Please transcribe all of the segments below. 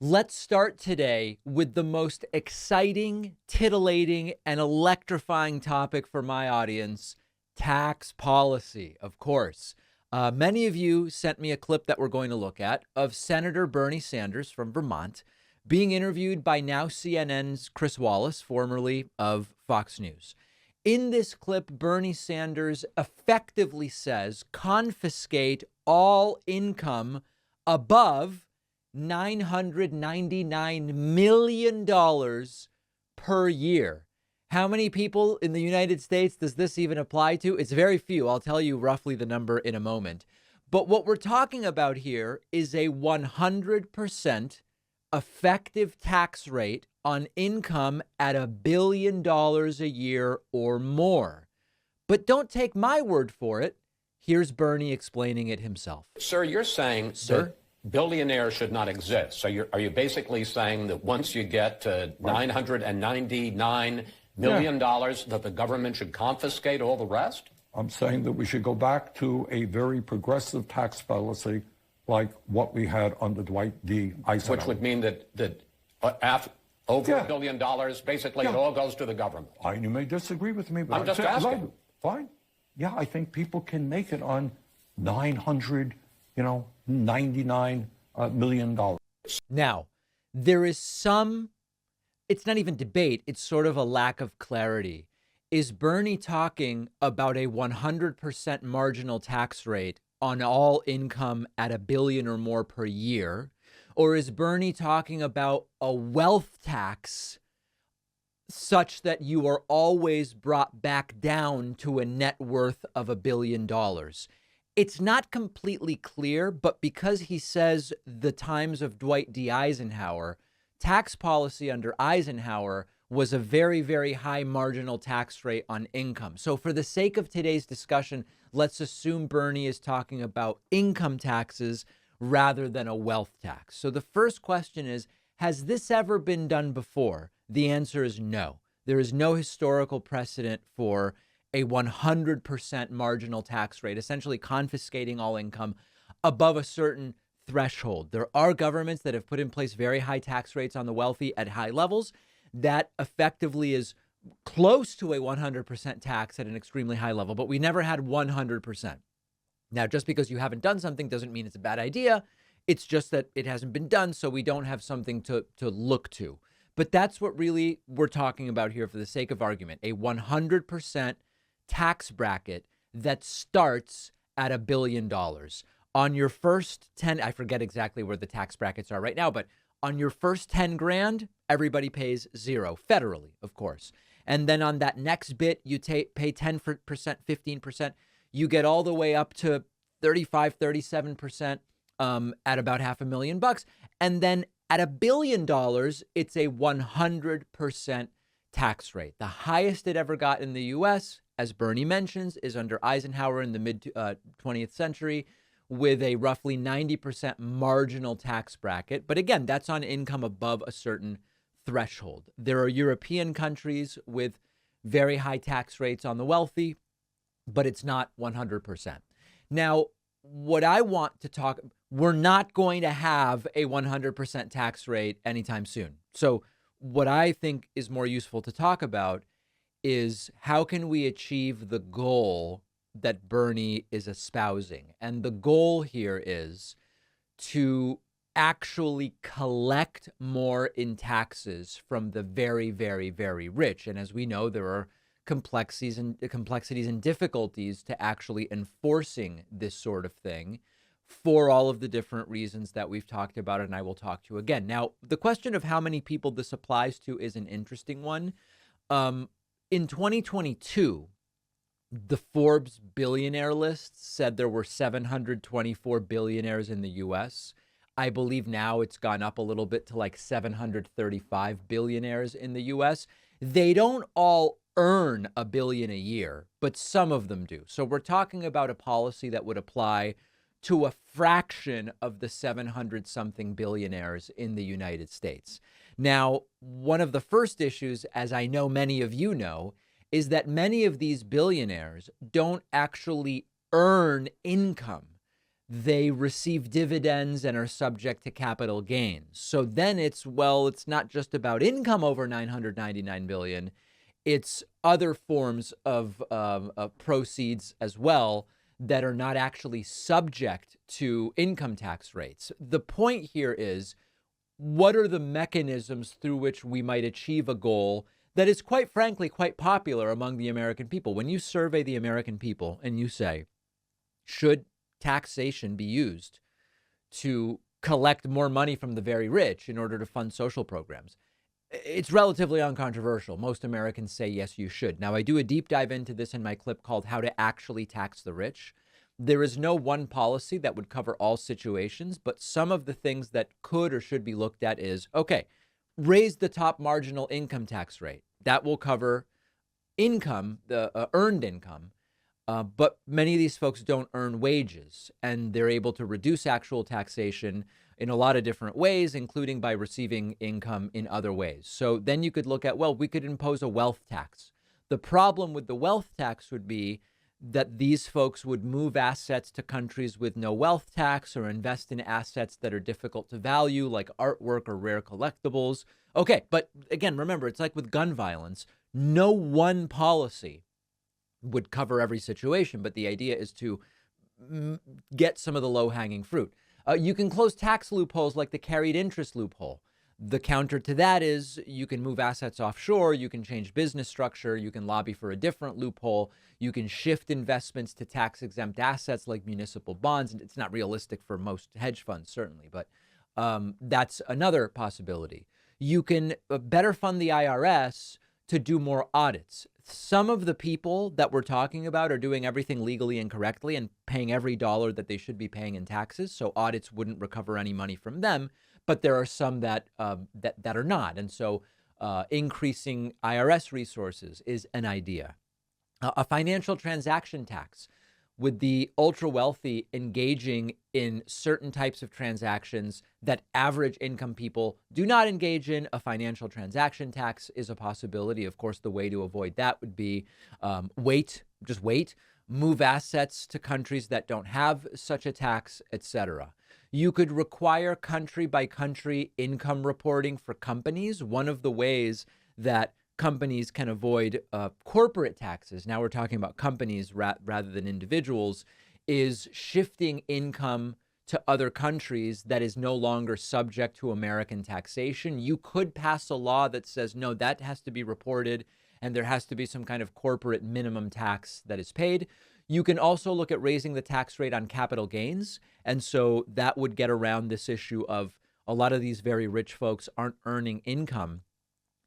Let's start today with the most exciting, titillating, and electrifying topic for my audience: tax policy, of course. Many of you sent me a clip that we're going to look at of Senator Bernie Sanders from Vermont being interviewed by now CNN's Chris Wallace, formerly of Fox News. In this clip, Bernie Sanders effectively says confiscate all income above $999 million per year. How many people in the United States does this even apply to? It's very few. I'll tell you roughly the number in a moment. But what we're talking about here is a 100% effective tax rate on income at $1 billion a year or more. But don't take my word for it. Here's Bernie explaining it himself. Sir, you're saying that billionaires should not exist. So are you basically saying that once you get to $999 million, that the government should confiscate all the rest? I'm saying that we should go back to a very progressive tax policy like what we had under Dwight D. Eisenhower. Which would mean that over $1 billion, basically it all goes to the government. You may disagree with me, but I'm just asking. Fine. Yeah, I think people can make it on $99 million. Now, there is some, it's not even debate, it's sort of a lack of clarity. Is Bernie talking about a 100% marginal tax rate on all income at $1 billion or more per year? Or is Bernie talking about a wealth tax such that you are always brought back down to a net worth of $1 billion? It's not completely clear, but because he says the times of Dwight D. Eisenhower, tax policy under Eisenhower was a very, very high marginal tax rate on income. So for the sake of today's discussion, let's assume Bernie is talking about income taxes rather than a wealth tax. So the first question is, has this ever been done before? The answer is no. There is no historical precedent for a 100% marginal tax rate, essentially confiscating all income above a certain threshold. There are governments that have put in place very high tax rates on the wealthy at high levels. That effectively is close to a 100% tax at an extremely high level, but we never had 100%. Now, just because you haven't done something doesn't mean it's a bad idea. It's just that it hasn't been done, so we don't have something to look to. But that's what really we're talking about here for the sake of argument, a 100% tax bracket that starts at $1 billion. On your first 10, I forget exactly where the tax brackets are right now, but on your first 10 grand, everybody pays zero, federally, of course. And then on that next bit, you pay 10%, 15%. You get all the way up to 35, 37% at about $500,000. And then at $1 billion, it's a 100% tax rate. The highest it ever got in the U.S., as Bernie mentions, is under Eisenhower in the mid 20th century with a roughly 90% marginal tax bracket. But again, that's on income above a certain threshold. There are European countries with very high tax rates on the wealthy, but it's not 100%. Now, what I want to talk, we're not going to have a 100% tax rate anytime soon. So what I think is more useful to talk about is how can we achieve the goal that Bernie is espousing? And the goal here is to actually collect more in taxes from the very, very, very rich. And as we know, there are complexities and difficulties to actually enforcing this sort of thing for all of the different reasons that we've talked about, and I will talk to again. Now, the question of how many people this applies to is an interesting one. In 2022, the Forbes billionaire list said there were 724 billionaires in the U.S. I believe now it's gone up a little bit to like 735 billionaires in the U.S. They don't all earn $1 billion a year, but some of them do. So we're talking about a policy that would apply to a fraction of the 700 something billionaires in the United States. Now, one of the first issues, as I know many of you know, is that many of these billionaires don't actually earn income. they receive dividends and are subject to capital gains. So then it's not just about income over 999 billion. It's other forms of proceeds as well that are not actually subject to income tax rates. The point here is, what are the mechanisms through which we might achieve a goal that is, quite frankly, quite popular among the American people? When you survey the American people and you say, should taxation be used to collect more money from the very rich in order to fund social programs? It's relatively uncontroversial. Most Americans say, yes, you should. Now, I do a deep dive into this in my clip called How to Actually Tax the Rich. There is no one policy that would cover all situations, but some of the things that could or should be looked at is, okay, raise the top marginal income tax rate. That will cover income, the earned income. But many of these folks don't earn wages, and they're able to reduce actual taxation in a lot of different ways, including by receiving income in other ways. So then you could look at, well, we could impose a wealth tax. The problem with the wealth tax would be that these folks would move assets to countries with no wealth tax or invest in assets that are difficult to value, like artwork or rare collectibles. Okay, but again, remember, it's like with gun violence. No one policy would cover every situation, but the idea is to get some of the low-hanging fruit. You can close tax loopholes like the carried interest loophole. The counter to that is you can move assets offshore, you can change business structure, you can lobby for a different loophole, you can shift investments to tax-exempt assets like municipal bonds. And it's not realistic for most hedge funds, certainly, but that's another possibility. You can better fund the IRS to do more audits. Some of the people that we're talking about are doing everything legally and correctly and paying every dollar that they should be paying in taxes, so audits wouldn't recover any money from them. But there are some that are not, and so increasing IRS resources is an idea. A financial transaction tax, with the ultra wealthy engaging in certain types of transactions that average income people do not engage in. A financial transaction tax is a possibility. Of course, the way to avoid that would be wait, move assets to countries that don't have such a tax, etc. You could require country by country income reporting for companies. One of the ways that companies can avoid corporate taxes, now we're talking about companies rather than individuals, is shifting income to other countries that is no longer subject to American taxation. You could pass a law that says, no, that has to be reported and there has to be some kind of corporate minimum tax that is paid. You can also look at raising the tax rate on capital gains. And so that would get around this issue of a lot of these very rich folks aren't earning income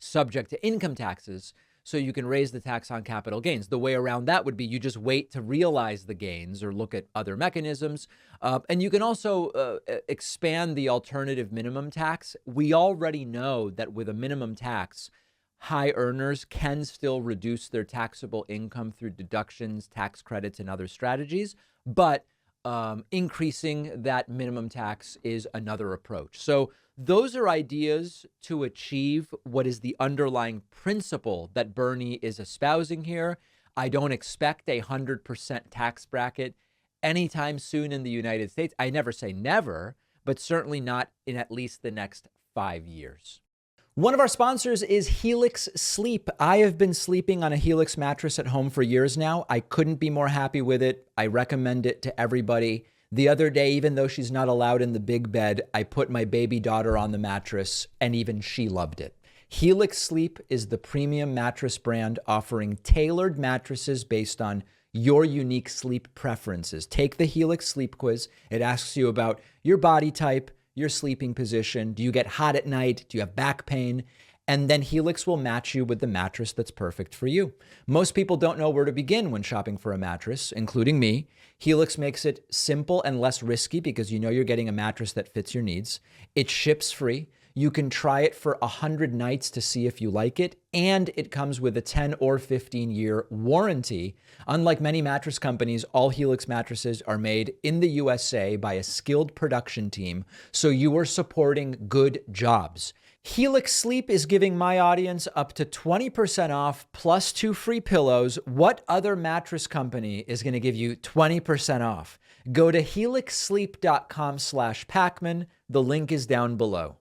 subject to income taxes. So you can raise the tax on capital gains. The way around that would be you just wait to realize the gains or look at other mechanisms. And you can also expand the alternative minimum tax. We already know that with a minimum tax, high earners can still reduce their taxable income through deductions, tax credits, and other strategies. But increasing that minimum tax is another approach. So those are ideas to achieve what is the underlying principle that Bernie is espousing here. I don't expect a 100% tax bracket anytime soon in the United States. I never say never, but certainly not in at least the next 5 years. One of our sponsors is Helix Sleep. I have been sleeping on a Helix mattress at home for years now. I couldn't be more happy with it. I recommend it to everybody. The other day, even though she's not allowed in the big bed, I put my baby daughter on the mattress and even she loved it. Helix Sleep is the premium mattress brand offering tailored mattresses based on your unique sleep preferences. Take the Helix Sleep Quiz. It asks you about your body type, your sleeping position. Do you get hot at night? Do you have back pain? And then Helix will match you with the mattress that's perfect for you. Most people don't know where to begin when shopping for a mattress, including me. Helix makes it simple and less risky because you know you're getting a mattress that fits your needs. It ships free. You can try it for 100 nights to see if you like it, and it comes with a 10 or 15-year warranty. Unlike many mattress companies, all Helix mattresses are made in the USA by a skilled production team, so you are supporting good jobs. Helix Sleep is giving my audience up to 20% off plus 2 free pillows. What other mattress company is going to give you 20% off? Go to helixsleep.com/Pacman. The link is down below.